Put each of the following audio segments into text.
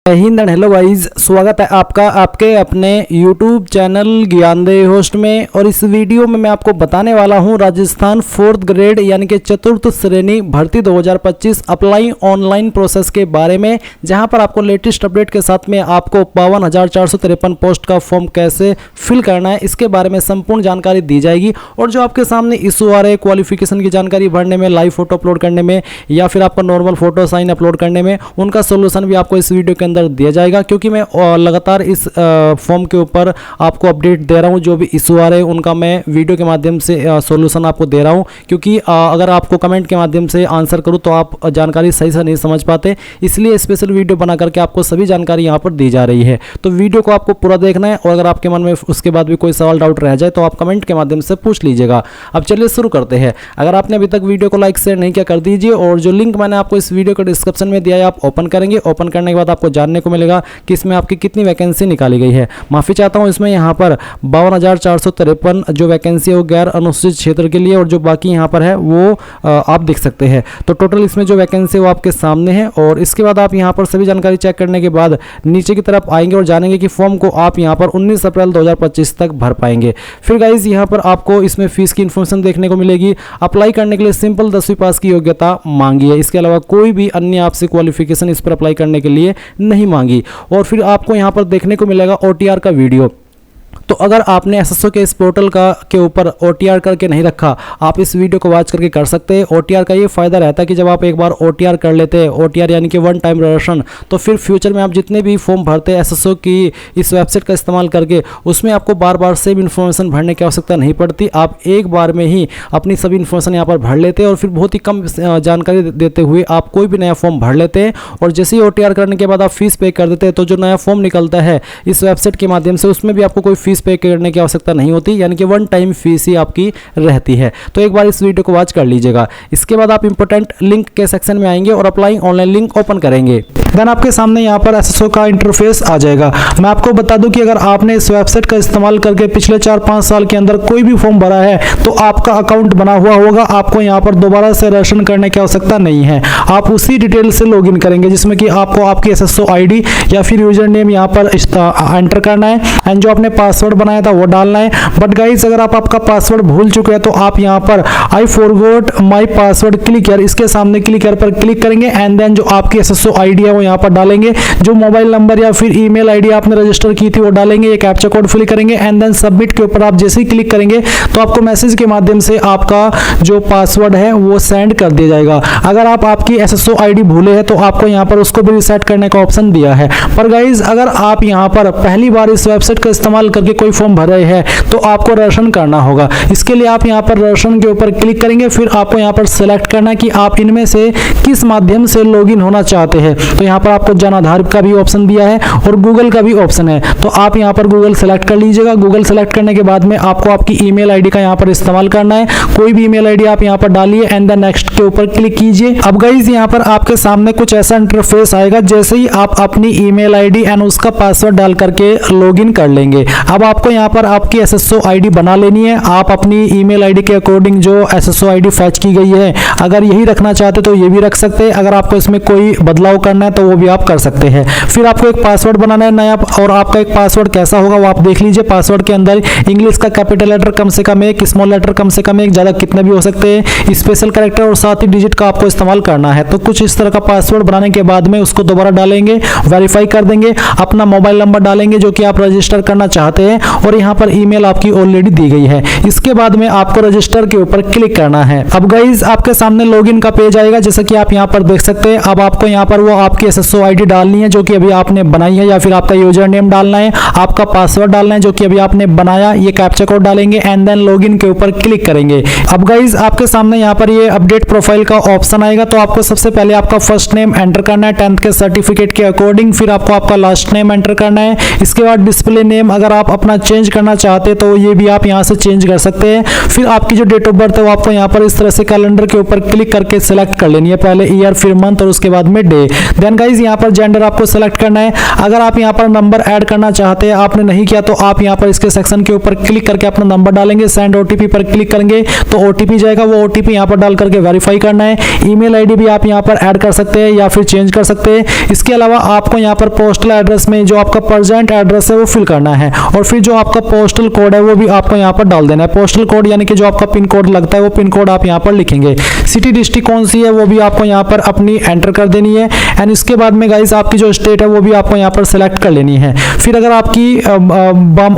Hind and hello guys, स्वागत है आपका आपके अपने YouTube चैनल ज्ञानदेह होस्ट में। और इस वीडियो में मैं आपको बताने वाला हूं राजस्थान 4th ग्रेड यानी कि चतुर्थ श्रेणी भर्ती 2025 अप्लाई ऑनलाइन प्रोसेस के बारे में, जहां पर आपको लेटेस्ट अपडेट के साथ में आपको 52,453 पोस्ट का फॉर्म कैसे फिल करना है इसके बारे में संपूर्ण जानकारी दी जाएगी। और जो आपके सामने इशू आ रहे क्वालिफिकेशन की जानकारी भरने में, लाइव फोटो अपलोड करने में या फिर आपका नॉर्मल फोटो साइन अपलोड करने में, उनका सोल्यूशन भी आपको इस वीडियो के अंदर दिया जाएगा। क्योंकि मैं लगातार इस फॉर्म के ऊपर आपको अपडेट दे रहा हूं, जो भी इशू आ रहे हैं उनका मैं वीडियो के माध्यम से सॉल्यूशन आपको दे रहा हूं। क्योंकि अगर आपको कमेंट के माध्यम से आंसर करूं तो आप जानकारी सही से नहीं समझ पाते, इसलिए स्पेशल वीडियो बना करके आपको सभी जानकारी यहां पर दी जा रही है। तो वीडियो को आपको पूरा देखना है और अगर आपके मन में उसके बाद भी कोई सवाल डाउट रह जाए तो आप कमेंट के माध्यम से पूछ लीजिएगा। अब चलिए शुरू करते हैं। अगर आपने अभी तक वीडियो को लाइक शेयर नहीं किया कर दीजिए, और जो लिंक मैंने आपको इस वीडियो के डिस्क्रिप्शन में दिया है आप ओपन करेंगे। ओपन करने के बाद आपको जानने को मिलेगा कि इसमें आपकी कितनी वैकेंसी निकाली गई है। माफी चाहता हूं, इसमें यहां पर 52,453 जो वैकेंसी है वो गैर अनुसूचित क्षेत्र के लिए, और जो बाकी यहां पर है वो आप देख सकते हैं। तो टोटल इसमें जो वैकेंसी है वो आपके सामने है। और इसके बाद आप यहां पर सभी जानकारी चेक करने के बाद नीचे की तरफ आएंगे और जानेंगे कि फॉर्म को आप यहां पर 19 अप्रैल 2025 तक भर पाएंगे। फिर गाइज यहां पर आपको इसमें फीस की इन्फॉर्मेशन देखने को मिलेगी। अप्लाई करने के लिए सिंपल 10वीं पास की योग्यता मांगी है, इसके अलावा कोई भी अन्य आपसे क्वालिफिकेशन इस पर अप्लाई करने के लिए नहीं मांगी। और फिर आपको यहां पर देखने को मिलेगा OTR का वीडियो। तो अगर आपने SSO के इस पोर्टल के ऊपर OTR करके नहीं रखा, आप इस वीडियो को वॉच करके कर सकते हैं। OTR का ये फायदा रहता है कि जब आप एक बार OTR कर लेते हैं, OTR यानी कि वन टाइम रजिस्ट्रेशन, तो फिर फ्यूचर में आप जितने भी फॉर्म भरते हैं SSO की इस वेबसाइट का इस्तेमाल करके, उसमें आपको बार बार सेम इन्फॉर्मेशन भरने की आवश्यकता नहीं पड़ती। आप एक बार में ही अपनी सभी इन्फॉर्मेशन यहाँ पर भर लेते हैं और फिर बहुत ही कम जानकारी देते हुए आप कोई भी नया फॉर्म भर लेते हैं। और जैसे ही OTR करने के बाद आप फीस पे कर देते हैं, तो जो नया फॉर्म निकलता है इस वेबसाइट के माध्यम से, उसमें भी आपको कोई फीस पे करने की आवश्यकता नहीं होती, यानी कि वन टाइम फीस ही आपकी रहती है। तो एक बार इस वीडियो को वॉच कर लीजिएगा। इसके बाद आप इंपोर्टेंट लिंक के सेक्शन में आएंगे और अप्लाई ऑनलाइन लिंक ओपन करेंगे। देन आपके सामने यहाँ पर SSO का इंटरफेस आ जाएगा। मैं आपको बता दूं कि अगर आपने इस वेबसाइट का इस्तेमाल करके पिछले 4-5 साल के अंदर कोई भी फॉर्म भरा है तो आपका अकाउंट बना हुआ होगा। आपको यहाँ पर दोबारा से रजिस्ट्रेशन करने की आवश्यकता नहीं है। आप उसी डिटेल से लॉगिन करेंगे जिसमें कि आपको आपकी SSO ID या फिर यूजर नेम यहाँ पर एंटर करना है, एंड जो आपने पासवर्ड बनाया था वो डालना है। बट गाइस अगर आप आपका पासवर्ड भूल चुके हैं तो आप यहाँ पर I forgot my password click here, इसके सामने क्लिक हियर पर क्लिक करेंगे, एंड देन जो आपकी SSO ID है वो यहाँ पर डालेंगे। जो मोबाइल नंबर या फिर ईमेल ID आपने रजिस्टर की थी वो डालेंगे, ये कैप्चा कोड फिल करेंगे, एंड देन सबमिट के ऊपर आप जैसे ही क्लिक करेंगे तो आपको मैसेज के माध्यम से आपका जो पासवर्ड है वो सेंड कर दिया जाएगा। अगर आप आपकी SSO ID भूले हैं तो आपको यहाँ पर उसको भी रिसेट करने का ऑप्शन दिया है। पर गाइज अगर आप यहाँ पर पहली बार इस वेबसाइट का इस्तेमाल करके कोई फॉर्म भर रहे हैं तो आपको रजिस्ट्रेशन करना होगा। इसके लिए आप यहाँ पर रजिस्ट्रेशन के ऊपर क्लिक करेंगे, फिर आपको यहाँ पर सिलेक्ट करना कि आप इनमें से किस माध्यम से लॉगिन होना चाहते हैं। तो यहाँ पर आपको जन आधार का भी ऑप्शन दिया है और गूगल का भी ऑप्शन है, तो आप यहाँ पर गूगल सेलेक्ट कर लीजिएगा। गूगल सेलेक्ट करने के बाद में आपको आपकी ईमेल ID का यहाँ पर इस्तेमाल करना है। कोई भी ईमेल ID आप यहाँ पर डालिए, एंड देन नेक्स्ट के ऊपर क्लिक कीजिए। अब गाइस यहाँ पर आपके सामने कुछ ऐसा इंटरफेस आएगा। जैसे ही आप अपनी ईमेल ID एंड उसका पासवर्ड डाल करके लॉगिन कर लेंगे, अब आपको यहाँ पर आपकी SSO ID बना लेनी है। आप अपनी ईमेल ID के अकॉर्डिंग जो SSO ID फैच की गई है, अगर यही रखना चाहते तो ये भी रख सकते हैं। अगर आपको इसमें कोई बदलाव करना है तो वो भी आप कर सकते हैं। फिर आपको एक पासवर्ड बनाना है नया, और आपका एक पासवर्ड कैसा होगा वो आप देख लीजिए। पासवर्ड के अंदर इंग्लिश का कैपिटल लेटर कम से कम एक, स्मॉल लेटर कम से कम एक, ज़्यादा कितने भी हो सकते हैं, स्पेशल कैरेक्टर और साथ ही डिजिट का आपको इस्तेमाल करना है। तो कुछ इस तरह का पासवर्ड बनाने के बाद में उसको दोबारा डालेंगे, वेरीफाई कर देंगे, अपना मोबाइल नंबर डालेंगे जो कि आप रजिस्टर करना चाहते हैं, और यहाँ पर ईमेल आपकी ऑलरेडी दी गई है। इसके बाद में आपको रजिस्टर के ऊपर क्लिक करना है। अब गाइज आपके सामने लॉगिन का पेज आएगा, जैसा कि आप यहाँ पर देख सकते हैं। अब आपको यहाँ पर वो आपकी SSO ID डालनी है जो कि अभी आपने बनाई है, या फिर आपका यूजर नेम डालना है, आपका पासवर्ड डालना है जो कि अभी आपने बनाया, ये कैप्चा कोड डालेंगे, एंड देन लॉगिन के ऊपर क्लिक करेंगे। अब गाइज आपके सामने यहाँ पर ये अपडेट प्रोफाइल का ऑप्शन आएगा। तो आपको सबसे पहले आपका फर्स्ट नेम एंटर करना है 10th के सर्टिफिकेट के अकॉर्डिंग, फिर आपको आपका लास्ट नेम एंटर करना है। इसके बाद डिस्प्ले नेम अगर आप आप अपना चेंज करना चाहते हैं तो ये भी आप यहाँ से चेंज कर सकते हैं। फिर आपकी जो डेट ऑफ बर्थ है वो आपको यहाँ पर इस तरह से कैलेंडर के ऊपर क्लिक करके सिलेक्ट कर लेनी है, पहले ईयर फिर मंथ और उसके बाद में डे। देन गाइज यहाँ पर जेंडर आपको सिलेक्ट करना है। अगर आप यहाँ पर नंबर ऐड करना चाहते हैं, आपने नहीं किया तो आप यहाँ पर इसके सेक्शन के ऊपर क्लिक करके अपना नंबर डालेंगे, सेंड ओटीपी पर क्लिक करेंगे तो ओटीपी जाएगा, वो ओटीपी यहाँ पर डाल करके वेरीफाई करना है। ईमेल आईडी भी आप यहाँ पर ऐड कर सकते हैं या फिर चेंज कर सकते हैं। इसके अलावा आपको यहाँ पर पोस्टल एड्रेस में जो आपका प्रेजेंट एड्रेस है वो फिल करना है और फिर जो आपका पोस्टल कोड है वो भी आपको यहाँ पर डाल देना है। पोस्टल कोड यानी कि जो आपका पिन कोड लगता है वो पिन कोड आप यहाँ पर लिखेंगे। सिटी डिस्ट्रिक्ट कौन सी है वो भी आपको यहाँ पर अपनी एंटर कर देनी है। एंड इसके बाद में गाइस आपकी जो स्टेट है वो भी आपको यहाँ पर सेलेक्ट कर लेनी है। फिर अगर आपकी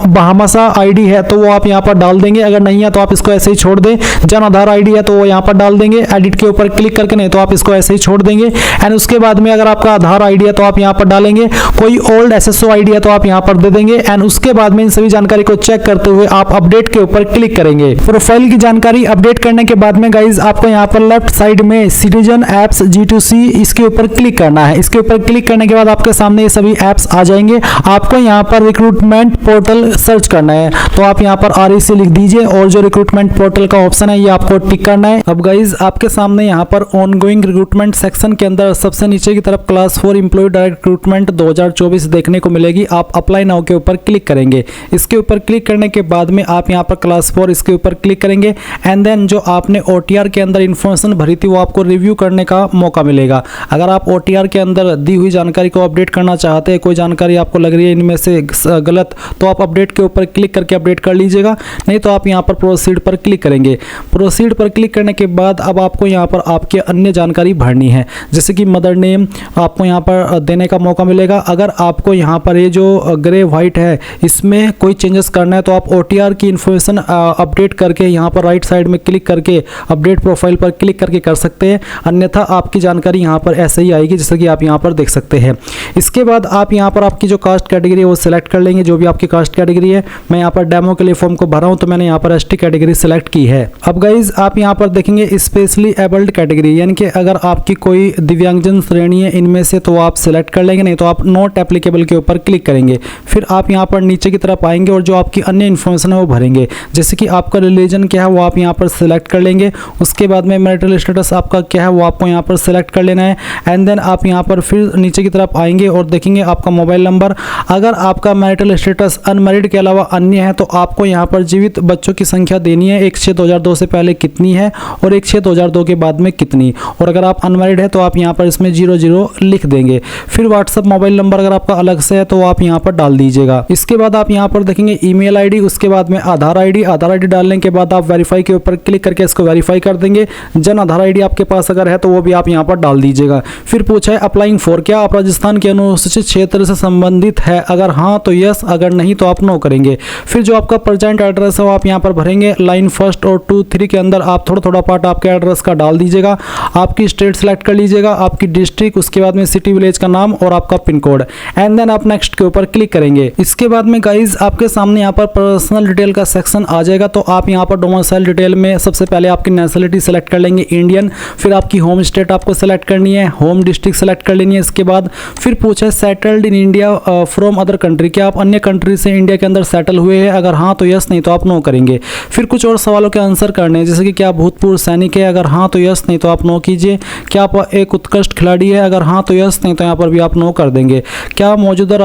बहामासा आईडी है तो वो आप यहाँ पर डाल देंगे, अगर नहीं है तो आप इसको ऐसे ही छोड़ दें। जन आधार आईडी है तो वो यहाँ पर डाल देंगे, एडिट के ऊपर क्लिक करके, नहीं तो आप इसको ऐसे ही छोड़ देंगे। एंड उसके बाद में अगर आपका आधार आईडी है तो आप यहाँ पर डालेंगे, कोई ओल्ड एसएसओ आईडी है तो आप यहाँ पर दे देंगे। एंड उसके बाद में इन सभी जानकारी को चेक करते हुए आप अपडेट के ऊपर क्लिक करेंगे। प्रोफाइल की जानकारी अपडेट करने के बाद में गाइज आपको यहाँ पर लेफ्ट साइड में सिटीजन एप्स G2C इसके ऊपर क्लिक करना है। इसके ऊपर क्लिक करने के बाद आपके सामने ये सभी एप्स आ जाएंगे। आपको यहाँ पर रिक्रूटमेंट पोर्टल सर्च करना है तो आप यहाँ पर REC लिख दीजिए और जो रिक्रूटमेंट पोर्टल का ऑप्शन है ये आपको टिक करना है। अब गाइज आपके सामने यहाँ पर ऑनगोइंग रिक्रूटमेंट सेक्शन के अंदर सबसे नीचे की तरफ क्लास 4 एम्प्लॉय डायरेक्ट रिक्रूटमेंट 2024 देखने को मिलेगी। आप अप्लाई नाउ के ऊपर क्लिक करेंगे। इसके ऊपर क्लिक करने के बाद में आप यहाँ पर क्लास 4 इसके ऊपर क्लिक करेंगे एंड देन जो आपने OTR के अंदर इन्फॉर्मेशन भरी थी वो आपको रिव्यू करने का मौका मिलेगा। अगर आप OTR के अंदर दी हुई जानकारी को अपडेट करना चाहते हैं, कोई जानकारी आपको लग रही है इनमें से गलत, तो आप अपडेट के ऊपर क्लिक करके अपडेट कर लीजिएगा, नहीं तो आप यहाँ पर प्रोसीड पर क्लिक करेंगे। प्रोसीड पर क्लिक करने के बाद अब आपको यहाँ पर आपकी अन्य जानकारी भरनी है, जैसे कि मदर नेम आपको यहाँ पर देने का मौका मिलेगा। अगर आपको यहाँ पर ये जो ग्रे व्हाइट है इसमें कोई चेंजेस करना है तो आप OTR की इन्फॉर्मेशन अपडेट करके यहाँ पर राइट साइड में क्लिक करके अपडेट प्रोफाइल पर क्लिक करके कर सकते हैं, अन्यथा आपकी जानकारी यहाँ पर ऐसे ही आएगी जैसे कि आप यहाँ पर देख सकते हैं। इसके बाद आप यहाँ पर आपकी जो कास्ट कैटेगरी है वो सिलेक्ट कर लेंगे, जो भी आपकी कास्ट कैटेगरी है। मैं यहाँ पर डेमो के लिए फॉर्म को भरा हूँ तो मैंने यहाँ पर ST कैटेगरी सिलेक्ट की है। अब गाइज आप यहाँ पर देखेंगे स्पेशली एबल्ड कैटेगरी, यानी कि अगर आपकी कोई दिव्यांगजन श्रेणी है इनमें से तो आप सिलेक्ट कर लेंगे, नहीं तो आप नॉट एप्लीकेबल के ऊपर क्लिक करेंगे। फिर आप यहाँ पर नीचे की तरफ आएंगे और जो आपकी अन्य इन्फॉर्मेशन है वो भरेंगे, जैसे कि आपका रिलीजन क्या है वो आप यहाँ पर सिलेक्ट कर लेंगे। उसके बाद में मैरिटल स्टेटस आपका क्या है वो आपको यहाँ पर सिलेक्ट कर लेना है। एंड देन आप यहाँ पर फिर नीचे की तरफ आएंगे और देखेंगे आपका मोबाइल नंबर। अगर आपका मैरिटल स्टेटस अनमैरिड के अलावा अन्य है तो आपको यहाँ पर जीवित बच्चों की संख्या देनी है, 1/6/2002 से पहले कितनी है और 1/6/2002 के बाद में कितनी। और अगर आप अनमैरिड है तो आप यहाँ पर इसमें 00 लिख देंगे। फिर व्हाट्सअप मोबाइल नंबर अगर आपका अलग से है तो आप यहाँ पर डाल दीजिएगा। इसके बाद आप यहाँ पर देखेंगे ईमेल आईडी, उसके बाद में आधार आईडी डालने के बाद आप वेरीफाई के ऊपर क्लिक करके इसको वेरीफाई कर देंगे। जन आधार आईडी आपके पास अगर है तो वो भी आप यहाँ पर डाल दीजिएगा। फिर पूछा है अप्लाइंग फॉर, क्या आप राजस्थान के अनुसूचित क्षेत्र से संबंधित है, अगर हाँ तो यस, अगर नहीं तो आप नो करेंगे। फिर जो आपका प्रेजेंट एड्रेस है वो आप यहाँ पर भरेंगे। लाइन फर्स्ट और 2, 3 के अंदर आप थोड़ा थोड़ा पार्ट आपके एड्रेस का डाल दीजिएगा। आपकी स्टेट सेलेक्ट कर लीजिएगा, आपकी डिस्ट्रिक्ट, उसके बाद में सिटी विलेज का नाम और आपका पिन कोड। एंड देन आप नेक्स्ट के ऊपर क्लिक करेंगे। इसके बाद में गाइज आपके सामने यहाँ पर पर्सनल डिटेल का सेक्शन आ जाएगा। तो आप यहाँ पर डोमिसाइल डिटेल में सबसे पहले आपकी नेशनलिटी सेलेक्ट कर लेंगे इंडियन, फिर आपकी होम स्टेट आपको सेलेक्ट करनी है, होम डिस्ट्रिक्ट सेलेक्ट कर लेनी है। इसके बाद फिर पूछा है settled in India from other country, क्या आप अन्य कंट्री से इंडिया के अंदर सेटल हुए हैं, अगर हाँ तो यस, नहीं तो आप नो करेंगे। फिर कुछ और सवालों के आंसर करने हैं, जैसे कि क्या भूतपूर्व सैनिक है, अगर हाँ तो यस, नहीं तो आप नो कीजिए। क्या आप एक उत्कृष्ट खिलाड़ी है, अगर हाँ तो यस, नहीं तो यहाँ पर भी आप नो कर देंगे। क्या मौजूदा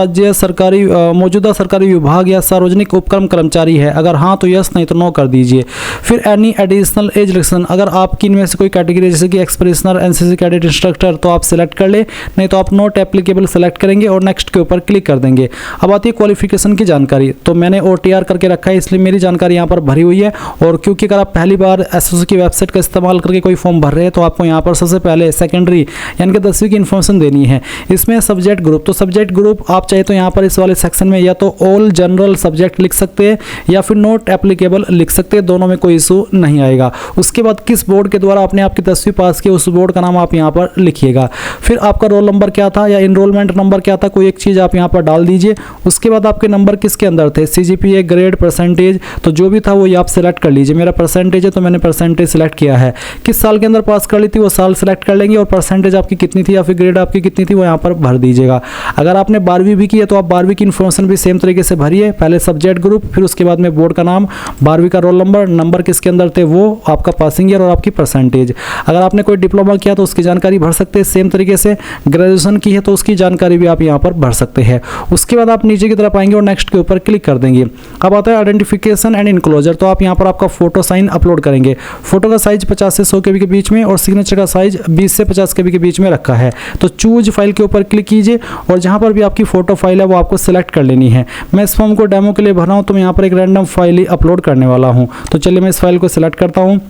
सरकारी विभाग या सार्वजनिक उपक्रम कर्मचारी है, अगर हाँ तो यस, नहीं तो नो कर दीजिए। फिर एनी एडिशनल एज रिस्ट्रिक्शन, अगर आपकी इनमें से कोई कैटेगरी जैसे कि एक्सप्रेशनर, एनसीसी कैडेट, इंस्ट्रक्टर, तो आप सिलेक्ट कर ले, नहीं तो आप नॉट एप्लीकेबल सेलेक्ट करेंगे और नेक्स्ट के ऊपर क्लिक कर देंगे। अब आती है क्वालिफिकेशन की जानकारी, तो मैंने OTR करके रखा है इसलिए मेरी जानकारी यहाँ पर भरी हुई है। और क्योंकि अगर आप पहली बार एसओसी की वेबसाइट का इस्तेमाल करके कोई फॉर्म भर रहे हैं तो आपको यहाँ पर सबसे पहले सेकेंडरी यानी कि 10वीं की इन्फॉर्मेशन देनी है। इसमें सब्जेक्ट ग्रुप, तो सब्जेक्ट ग्रुप आप चाहे तो यहाँ पर इस वाले सेक्शन में या तो ऑल जनरल सब्जेक्ट लिख सकते हैं या फिर नॉट एप्लीकेबल लिख सकते हैं, दोनों में कोई इशू नहीं आएगा। उसके बाद किस बोर्ड के द्वारा आपने आपकी 10वीं पास की उस बोर्ड का नाम आप यहाँ पर लिखिएगा। फिर आपका रोल नंबर क्या था या इनरोलमेंट नंबर क्या था, कोई एक चीज़ आप यहाँ पर डाल दीजिए। उसके बाद आपके नंबर किसके अंदर थे, CGPA, ग्रेड, परसेंटेज, तो जो भी था वो आप सिलेक्ट कर लीजिए। मेरा परसेंटेज है तो मैंने परसेंटेज सिलेक्ट किया है। किस साल के अंदर पास कर ली थी वो साल सिलेक्ट कर लेंगे और परसेंटेज आपकी कितनी थी या फिर ग्रेड आपकी कितनी थी वो यहाँ पर भर दीजिएगा। अगर आपने 12वीं भी की है तो आप 12वीं की इन्फॉर्मेशन भी सेम तरीके से से भरिए, पहले सब्जेक्ट ग्रुप, फिर उसके बाद में बोर्ड का नाम, 12वीं का रोल नंबर, नंबर किसके अंदर थे वो, आपका पासिंग ईयर और आपकी परसेंटेज। अगर आपने कोई डिप्लोमा किया तो उसकी जानकारी भर सकते हैं। सेम तरीके से ग्रेजुएशन की है तो उसकी जानकारी भी आप यहाँ पर भर सकते हैं। उसके बाद आप नीचे की तरफ आएंगे और नेक्स्ट के ऊपर क्लिक कर देंगे। अब आता है आइडेंटिफिकेशन एंड इनक्लोजर। तो आप यहाँ पर आपका फोटो साइन अपलोड करेंगे। फोटो का साइज 50 से 100 KB के बीच में और सिग्नेचर का साइज 20 से 50 KB के बीच में रखा है। तो चूज फाइल के ऊपर क्लिक कीजिए और जहाँ पर भी आपकी फोटो फाइल है वो आपको सिलेक्ट कर लेनी है। मैं इस फॉर्म को डेमो के लिए भर रहा हूँ तो मैं यहाँ पर एक रैंडम फाइल ही अपलोड करने वाला हूँ। तो चलिए मैं इस फाइल को सिलेक्ट करता हूँ,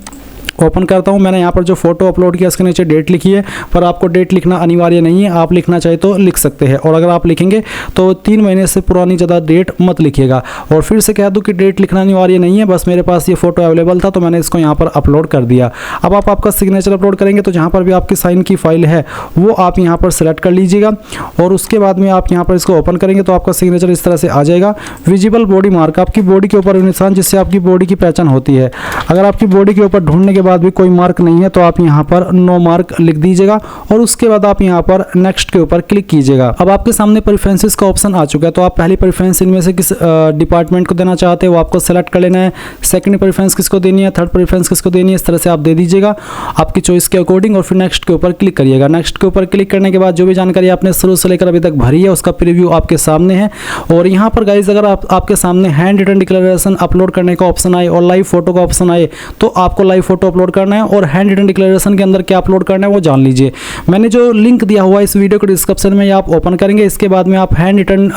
ओपन करता हूं। मैंने यहाँ पर जो फोटो अपलोड किया इसके नीचे डेट लिखी है, पर आपको डेट लिखना अनिवार्य नहीं है, आप लिखना चाहे तो लिख सकते हैं। और अगर आप लिखेंगे तो 3 महीने से पुरानी ज़्यादा डेट मत लिखिएगा। और फिर से कह दूं कि डेट लिखना अनिवार्य नहीं है, बस मेरे पास ये फोटो अवेलेबल था तो मैंने इसको यहाँ पर अपलोड कर दिया। अब आप आपका सिग्नेचर अपलोड करेंगे तो जहाँ पर भी आपकी साइन की फाइल है वो आप यहाँ पर सेलेक्ट कर लीजिएगा और उसके बाद में आप यहाँ पर इसको ओपन करेंगे तो आपका सिग्नेचर इस तरह से आ जाएगा। विजिबल बॉडी मार्क, आपकी बॉडी के ऊपर निशान जिससे आपकी बॉडी की पहचान होती है। अगर आपकी बॉडी के ऊपर ढूंढने के बाद भी कोई मार्क नहीं है तो आप यहाँ पर नो मार्क लिख दीजिएगा और उसके बाद आप यहाँ पर नेक्स्ट के ऊपर क्लिक कीजिएगा। अब आपके सामने प्रेफरेंसेस का ऑप्शन आ चुका है। तो आप पहली प्रेफरेंस इनमें से किस डिपार्टमेंट को देना चाहते हैं वो आपको सेलेक्ट कर लेना है। सेकंड प्रेफरेंस किसको देनी है, थर्ड प्रेफरेंस किसको देनी है, इस तरह से आप दे दीजिएगा आपकी चॉइस के अकॉर्डिंग और फिर नेक्स्ट के ऊपर क्लिक करिएगा। नेक्स्ट के ऊपर क्लिक करने के बाद जो भी जानकारी आपने शुरू से लेकर अभी तक भरी है उसका प्रीव्यू आपके सामने है। और यहाँ पर गाइज अगर आपके सामने हैंड रिटन डिक्लेरेशन अपलोड करने का ऑप्शन आए और लाइव फोटो का ऑप्शन आए तो आपको लाइव फोटो अपलोड करना है और हैंड रिटन डिक्लेरेशन के अंदर क्या अपलोड करना है वो जान लीजिए। मैंने जो लिंक दिया हुआ है इस वीडियो के डिस्क्रिप्शन में आप ओपन करेंगे, इसके बाद में आप हैंड रिटन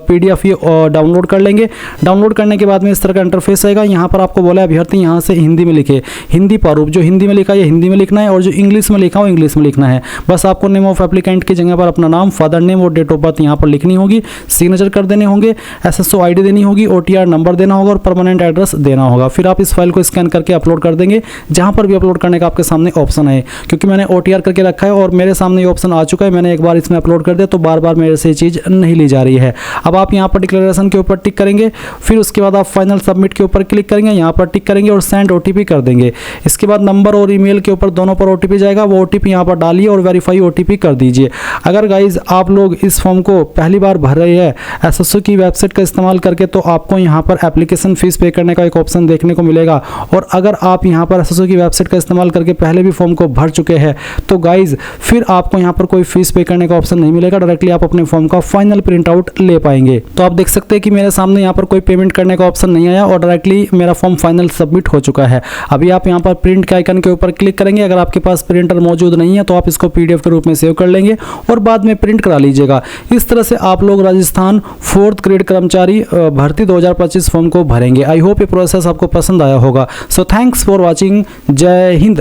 PDF ये डाउनलोड कर लेंगे। डाउनलोड करने के बाद में इस तरह का इंटरफेस आएगा। यहाँ पर आपको बोला है अभ्यर्थी यहाँ से हिंदी में लिखे, हिंदी प्रारूप जो हिंदी में लिखा है हिंदी में लिखना है और जो इंग्लिश में लिखा हो इंग्लिश में लिखना है। बस आपको नेम ऑफ एप्लीकेंट की जगह पर अपना नाम, फादर नेम और डेट ऑफ बर्थ यहाँ पर लिखनी होगी, सिग्नेचर कर देने होंगे, SSO ID देनी होगी, OTR नंबर देना होगा और परमानेंट एड्रेस देना होगा। फिर आप इस फाइल को स्कैन करके अपलोड कर देंगे जहाँ पर भी अपलोड करने का आपके सामने ऑप्शन है। क्योंकि मैंने OTR करके रखा है और मेरे सामने ये ऑप्शन आ चुका है, मैंने एक बार इसमें अपलोड कर दिया तो बार बार मेरे से ये चीज़ नहीं ली जा रही है। अब आप यहाँ पर डिक्लेरेशन के ऊपर टिक करेंगे, फिर उसके बाद आप फाइनल सबमिट के ऊपर क्लिक करेंगे, यहाँ पर टिक करेंगे और सेंड OTP कर देंगे। इसके बाद नंबर और ईमेल के ऊपर दोनों पर OTP जाएगा, वो OTP यहाँ पर डालिए और वेरीफाई OTP कर दीजिए। अगर गाइज आप लोग इस फॉर्म को पहली बार भर रहे हैं SSO की वेबसाइट का इस्तेमाल करके तो आपको यहाँ पर एप्लीकेशन फीस पे करने का एक ऑप्शन देखने को मिलेगा। और अगर आप यहाँ पर SSO की वेबसाइट का इस्तेमाल करके पहले भी फॉर्म को भर चुके हैं तो गाइज फिर आपको यहाँ पर कोई फीस पे करने का ऑप्शन नहीं मिलेगा, डायरेक्टली आप अपने फॉर्म का फाइनल प्रिंट आउट ले पाएंगे। तो आप देख सकते हैं कि मेरे सामने यहाँ पर कोई पेमेंट करने का ऑप्शन नहीं आया और डायरेक्टली मेरा फॉर्म फाइनल सबमिट हो चुका है। अभी आप यहाँ पर प्रिंट के आइकन के ऊपर क्लिक करेंगे। अगर आपके पास प्रिंटर मौजूद नहीं है तो आप इसको PDF के रूप में सेव कर लेंगे और बाद में प्रिंट करा लीजिएगा। इस तरह से आप लोग राजस्थान 4th ग्रेड कर्मचारी भर्ती 2025 फॉर्म को भरेंगे। आई होप ये प्रोसेस आपको पसंद आया होगा। So thanks for watching. जय हिंद।